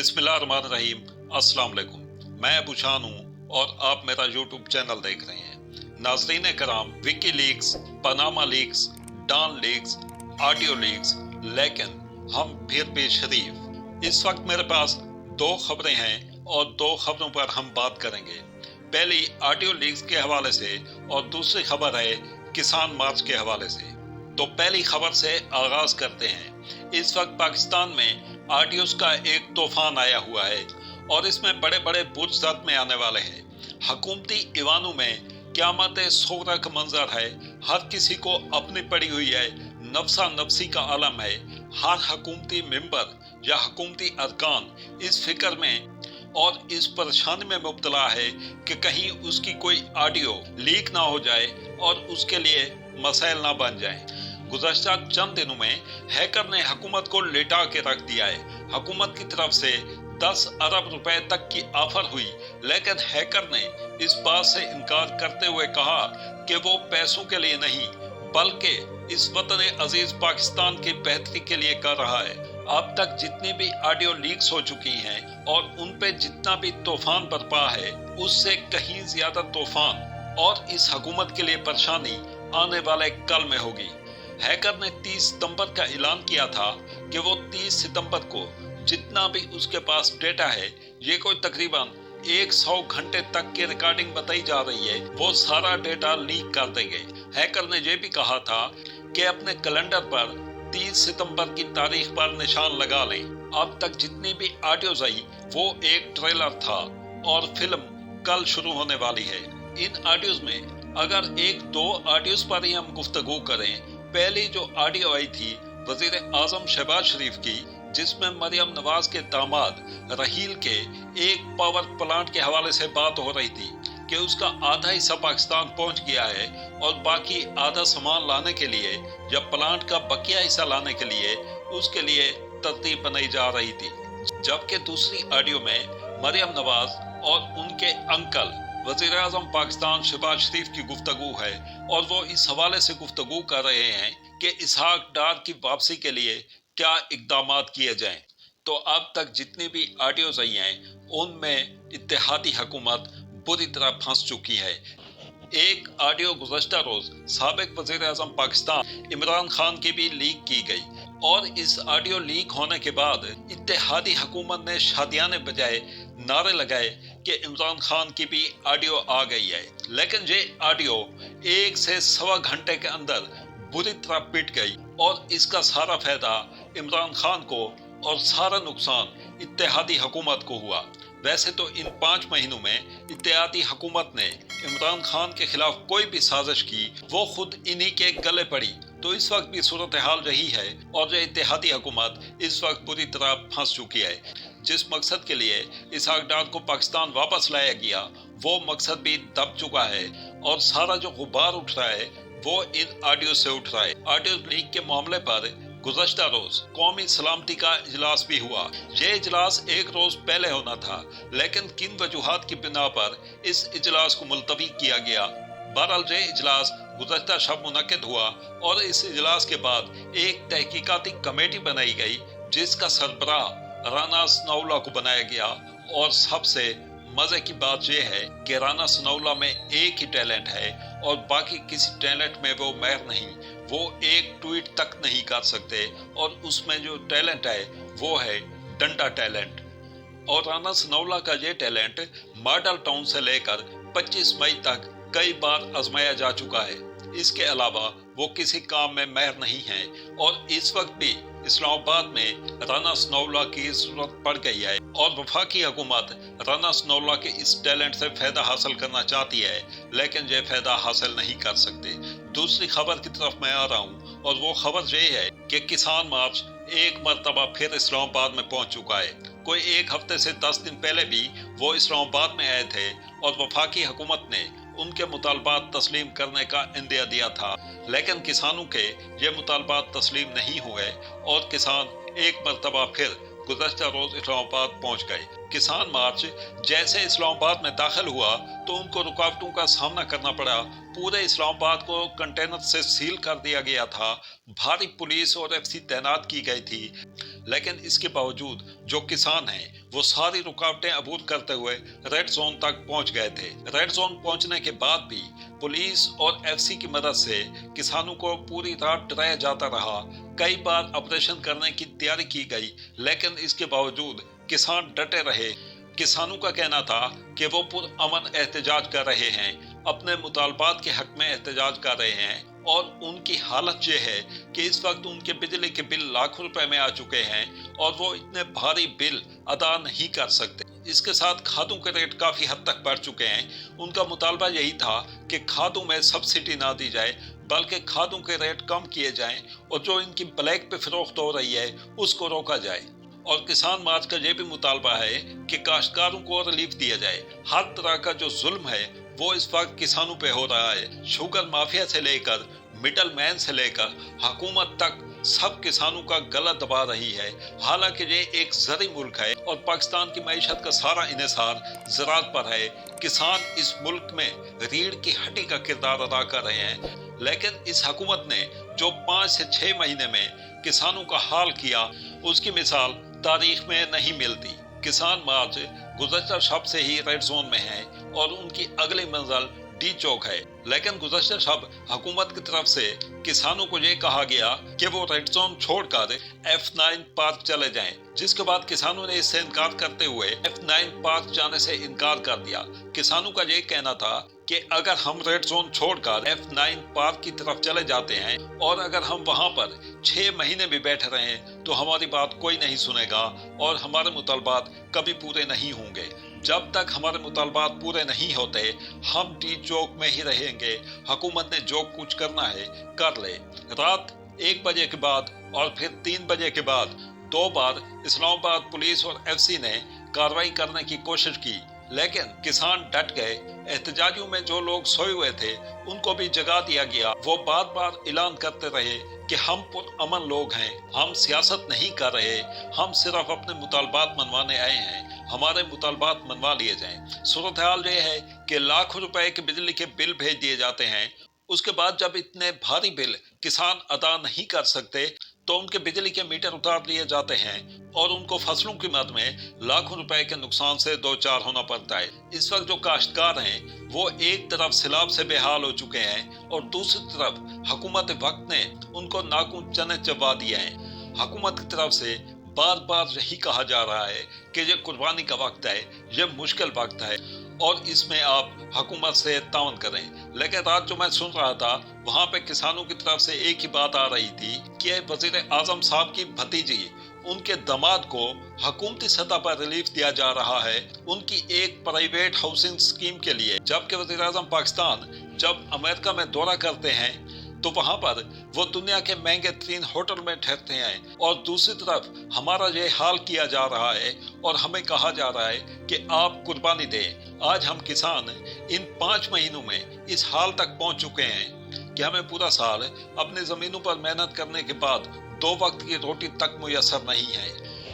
बिस्मिल्लाहिर्रहमानिर्रहीम। अस्सलाम वालेकुम। मैं अबू शान हूँ और आप मेरा यूट्यूब चैनल देख रहे हैं। नाज़रीन कराम, Vicky leaks, Panama leaks, don leaks, audio leaks, लेकिन हम फिर भी शरीफ। इस वक्त मेरे पास दो खबरें हैं और दो खबरों पर हम बात करेंगे। पहली ऑडियो लीक्स के हवाले से और दूसरी खबर है किसान मार्च के हवाले से। तो पहली खबर से आगाज करते हैं। इस वक्त पाकिस्तान में ऑडियोज का एक तूफान आया हुआ है और इसमें बड़े बड़े बुर्ज जद में आने वाले हैं। हुकूमती ईवानों में क़यामत सोगरा का मंजर है। हर किसी को अपनी पड़ी हुई है, नफसा नफसी का आलम है। हर हुकूमती मेंबर या हुकूमती अरकान इस फिक्र में और इस परेशानी में मुब्तला है कि कहीं उसकी कोई ऑडियो लीक ना हो जाए और उसके लिए मसाइल ना बन जाए। गुज़श्ता चंद दिनों में हैकर ने हुकूमत को लेटा के रख दिया है। हुकूमत की तरफ से 10 अरब रुपए तक की ऑफर हुई, लेकिन हैकर ने इस बात से इनकार करते हुए कहा कि वो पैसों के लिए नहीं बल्कि इस वतन अजीज पाकिस्तान की बेहतरी के लिए कर रहा है। अब तक जितनी भी ऑडियो लीक्स हो चुकी हैं और उन पे जितना भी तूफान बरपा है, उससे कहीं ज्यादा तूफान और इस हुकूमत के लिए परेशानी आने वाले कल में होगी। हैकर ने 30 सितंबर का ऐलान किया था कि वो 30 सितंबर को जितना भी उसके पास डेटा है, ये कोई तकरीबन 100 घंटे तक की रिकॉर्डिंग बताई जा रही है, वो सारा डेटा लीक कर देंगे। हैकर ने यह भी कहा था कि अपने कैलेंडर पर 30 सितंबर की तारीख पर निशान लगा लें। अब तक जितनी भी ऑडियोज आई वो एक ट्रेलर था और फिल्म कल शुरू होने वाली है। इन ऑडियोज में अगर एक दो ऑडियोज पर ही हम गुफ्तगू करें, पहली जो ऑडियो आई थी वजीर आजम शहबाज शरीफ की, जिसमें मरियम नवाज के दामाद रहील के एक पावर प्लांट के हवाले से बात हो रही थी कि उसका आधा हिस्सा पाकिस्तान पहुंच गया है और बाकी आधा सामान लाने के लिए या प्लांट का बकिया हिस्सा लाने के लिए उसके लिए तरतीब बनाई जा रही थी। जबकि दूसरी ऑडियो में मरियम नवाज और उनके अंकल वज़ीर आज़म पाकिस्तान शहबाज शरीफ की गुफ्तगू है और वो इस हवाले से गुफ्तगू कर रहे हैं कि इसहाक डार की वापसी के लिए क्या इक़दामात किए जाएं। तो अब तक जितनी भी ऑडियोज आई हैं उनमें इत्तेहादी हुकूमत बुरी तरह फंस चुकी है। एक ऑडियो गुज़श्ता रोज साबिक वज़ीर आज़म पाकिस्तान इमरान खान की भी लीक की गई और इस ऑडियो लीक होने के बाद इत्तेहादी हुकूमत ने शादियाने बजाय नारे लगाए कि इमरान खान की भी ऑडियो आ गई है। लेकिन ये ऑडियो 1 से सवा घंटे के अंदर बुरी तरह पिट गई और इसका सारा फायदा इमरान खान को और सारा नुकसान इत्तेहादी हुकूमत को हुआ। वैसे तो इन 5 महीनों में इत्तेहादी हुकूमत ने इमरान खान के खिलाफ कोई भी साजिश की, वो खुद इन्हीं के गले पड़ी। तो इस वक्त भी सूरत हाल रही है और जो इत्तेहादी हुकूमत इस वक्त बुरी तरह फंस चुकी है। जिस मकसद के लिए इसहाक डार को पाकिस्तान वापस लाया गया वो मकसद भी दब चुका है और सारा जो गुबार उठ रहा है वो इन ऑडियो से उठ रहा है। ऑडियो लीक के मामले पर गुज़श्ता रोज कौमी सलामती का इजलास भी हुआ। ये इजलास एक रोज पहले होना था, लेकिन किन वजूहात की बिना पर इस इजलास को मुलतवी किया गया। बहरहाल ये इजलास गुज़श्ता शब मुनक्किद हुआ और इस इजलास के बाद एक तहकीकाती कमेटी बनाई गई जिसका सरबराह राना सनाउल्लाह को बनाया गया। और सबसे मजे की बात यह है कि राना सनाउल्लाह में एक ही टैलेंट है और बाकी किसी टैलेंट में वो माहिर नहीं। वो एक ट्वीट तक नहीं कर सकते और उसमें जो टैलेंट है वो है डंडा टैलेंट। और राना सनाउल्लाह का ये टैलेंट मॉडल टाउन से लेकर 25 मई तक कई बार आजमाया जा चुका है। इसके अलावा वो किसी काम में माहिर नहीं है और इस वक्त भी इस्लामाबाद में राना सनाउल्लाह की जरूरत पड़ गई है और वफाकी हुकूमत राना सनाउल्लाह के इस टैलेंट से फायदा हासिल करना चाहती है, लेकिन ये फायदा हासिल नहीं कर सकते। दूसरी खबर की तरफ मैं आ रहा हूँ और वो खबर ये है कि किसान मार्च एक मरतबा फिर इस्लामाबाद में पहुंच चुका है। कोई एक हफ्ते से 10 दिन पहले भी वो इस्लामाबाद में आए थे और वफाकी हुकूमत ने उनके मुतालबात तस्लीम करने का इंदिया दिया था, लेकिन किसानों के ये मुतालबात तस्लीम नहीं हुए और किसान एक मरतबा फिर गुज़श्ता रोज इस्लामाबाद पहुंच गए। किसान मार्च जैसे इस्लामाबाद में दाखिल हुआ तो उनको रुकावटों का सामना करना पड़ा। पूरे इस्लामाबाद को कंटेनर से सील कर दिया गया था, भारी पुलिस और एफसी तैनात की गई थी। लेकिन इसके बावजूद जो किसान हैं वो सारी रुकावटें अबूर करते हुए रेड जोन तक पहुंच गए थे। रेड जोन पहुंचने के बाद भी पुलिस और एफसी की मदद से किसानों को पूरी रात डराया जाता रहा। कई बार ऑपरेशन करने की तैयारी की गई, लेकिन इसके बावजूद किसान डटे रहे। किसानों का कहना था कि वो पुरअमन एहतजाज कर रहे हैं, अपने मुतालबात के हक में एहतजाज कर रहे हैं, और उनकी हालत ये है कि इस वक्त उनके बिजली के बिल लाखों रुपए में आ चुके हैं और वो इतने भारी बिल अदा नहीं कर सकते। इसके साथ खादों के रेट काफी हद तक बढ़ चुके हैं। उनका मुतालबा यही था कि खादों में सब्सिडी ना दी जाए, बल्कि खादों के रेट कम किए जाएं और जो इनकी ब्लैक पे फरोख्त हो रही है उसको रोका जाए। और किसान मार्च का ये भी मुतालबा है कि काश्तकारों को रिलीफ दिया जाए। हर तरह का जो जुल्म है वो इस वक्त किसानों पे हो रहा है। शुगर माफिया से लेकर मिडल मैन से लेकर हुकूमत तक सब किसानों का गला दबा रही है। हालांकि ये एक ज़री मुल्क है और पाकिस्तान की मईशत का सारा इन्हिसार ज़राअत पर है। किसान इस मुल्क में रीढ़ की हड्डी का किरदार अदा कर रहे हैं, लेकिन इस हुकूमत ने जो 5 से 6 महीने में किसानों का हाल किया उसकी मिसाल तारीख में नहीं मिलती। किसान मार्च गुज़श्ता शब से ही रेड जोन में है और उनकी अगली मंजिल डी चौक है, लेकिन गुज़श्ता शब हुकूमत की तरफ से किसानों को ये कहा गया कि वो रेड जोन छोड़कर F9 पार्क चले जाएं, जिसके बाद किसानों ने इससे इनकार करते हुए F9 पार्क जाने से इनकार कर दिया। किसानों का ये कहना था कि अगर हम रेड जोन छोड़कर F9 पार्क की तरफ चले जाते हैं और अगर हम वहां पर 6 महीने भी बैठे रहें तो हमारी बात कोई नहीं सुनेगा और हमारे मुतालबात कभी पूरे नहीं होंगे। जब तक हमारे मुतालबात पूरे नहीं होते हम डी चौक में ही रहेंगे। हुकूमत ने जो कुछ करना है कर ले। रात 1 बजे के बाद और फिर 3 बजे के बाद 2 बार इस्लामाबाद पुलिस और एफसी ने कार्रवाई करने की कोशिश की, लेकिन किसान डट गए। एहतजाजियों में जो लोग सोए हुए थे उनको भी जगा दिया गया। वो बार बार ऐलान करते रहे कि हम पुरअमन लोग हैं, हम सियासत नहीं कर रहे, हम सिर्फ अपने मुतालबात मनवाने आए हैं, हमारे मुतालबात मनवा लिए जाएं। सूरत हाल ये है कि लाखों रुपए के बिजली के बिल भेज दिए जाते हैं। उसके बाद जब इतने भारी बिल किसान अदा नहीं कर सकते तो उनके बिजली के मीटर उतार लिए जाते हैं और उनको फसलों की मद में लाखों रुपए के नुकसान से दो चार होना पड़ता है। इस वक्त जो काश्तकार हैं वो एक तरफ सैलाब से बेहाल हो चुके हैं और दूसरी तरफ हुकूमत वक्त ने उनको नाखून चने चबा दिए हैं। हुकूमत की तरफ से बार बार यही कहा जा रहा है कि ये कुर्बानी का वक्त है, ये मुश्किल वक्त है और इसमें आप हुकूमत से ताउन करें। लेकिन रात जो मैं सुन रहा था वहां पे किसानों की तरफ से एक ही बात आ रही थी कि वजीर आजम साहब की भतीजी उनके दामाद को हुकूमती सतह पर रिलीफ दिया जा रहा है उनकी एक प्राइवेट हाउसिंग स्कीम के लिए। जबकि वजीर आजम पाकिस्तान जब अमेरिका में दौरा करते हैं तो वहां पर वो दुनिया के महंगे 3 होटल में ठहरते हैं और दूसरी तरफ हमारा ये हाल किया जा रहा है और हमें कहा जा रहा है कि आप कुर्बानी दें। आज हम किसान इन 5 महीनों में इस हाल तक पहुंच चुके हैं कि हमें पूरा साल अपनी जमीनों पर मेहनत करने के बाद 2 वक्त की रोटी तक मुयसर नहीं है।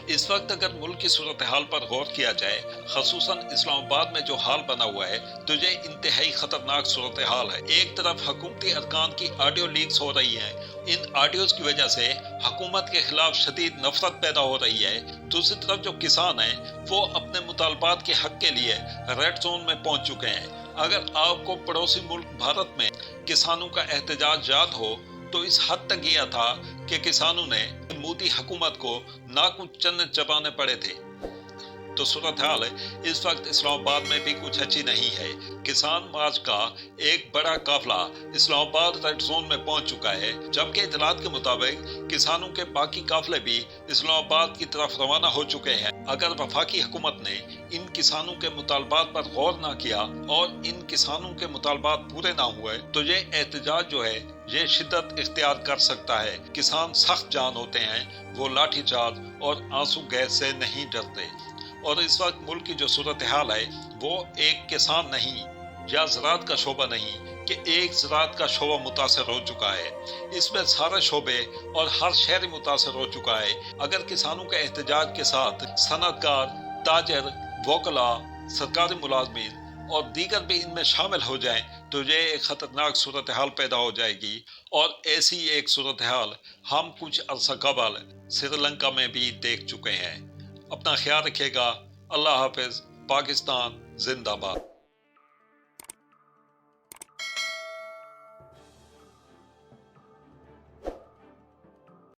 इस वक्त अगर मुल्क की सूरत हाल पर गौर किया जाए, खसूसन इस्लामाबाद में जो हाल बना हुआ है, तो ये इंतहाई खतरनाक सूरत हाल है। एक तरफ हुकूमती अरकान की ऑडियो लीक्स हो रही हैं। इन ऑडियोज की वजह से हुकूमत के खिलाफ शदीद नफरत पैदा हो रही है। दूसरी तरफ जो किसान हैं वो अपने मुतालबात के हक के लिए रेड जोन में पहुंच चुके हैं। अगर आपको पड़ोसी मुल्क भारत में किसानों का एहतजाज याद हो तो इस हद तक गया था कि किसानों ने मोदी हुकूमत को नाखून चने चबाने पड़े थे। तो सूरत हाल इस वक्त इस्लामाबाद में भी कुछ अच्छी नहीं है। किसान मार्च का एक बड़ा काफिला इस्लामाबाद रेड जोन में पहुंच चुका है, जबकि इतलात के मुताबिक किसानों के बाकी काफिले भी इस्लामाबाद की तरफ रवाना हो चुके हैं। अगर वफाकी हुकूमत ने इन किसानों के मुतालबात पर गौर ना किया और इन किसानों के मुतालबात पूरे ना हुए तो ये एहतजाज जो है ये शिद्दत इख्तियार कर सकता है। किसान सख्त जान होते हैं, वो लाठीचार्ज और आंसू गैस से नहीं डरते। और इस वक्त मुल्क की जो सूरत हाल है वो एक किसान नहीं या ज़राअत का शोबा नहीं कि एक ज़राअत का शोबा मुतासर हो चुका है। इसमें सारे शोबे और हर शहरी मुतासर हो चुका है। अगर किसानों के एहतजाज के साथ सनअतकार, ताजर, वकला, सरकारी मुलाजमीन اور دیگر بھی ان میں شامل ہو جائیں تو یہ ایک خطرناک صورتحال پیدا ہو جائے گی، اور ایسی ایک صورتحال ہم کچھ عرصہ قبل سری لنکا میں بھی دیکھ چکے ہیں۔ اپنا خیال رکھیے گا۔ اللہ حافظ۔ پاکستان زندہ باد۔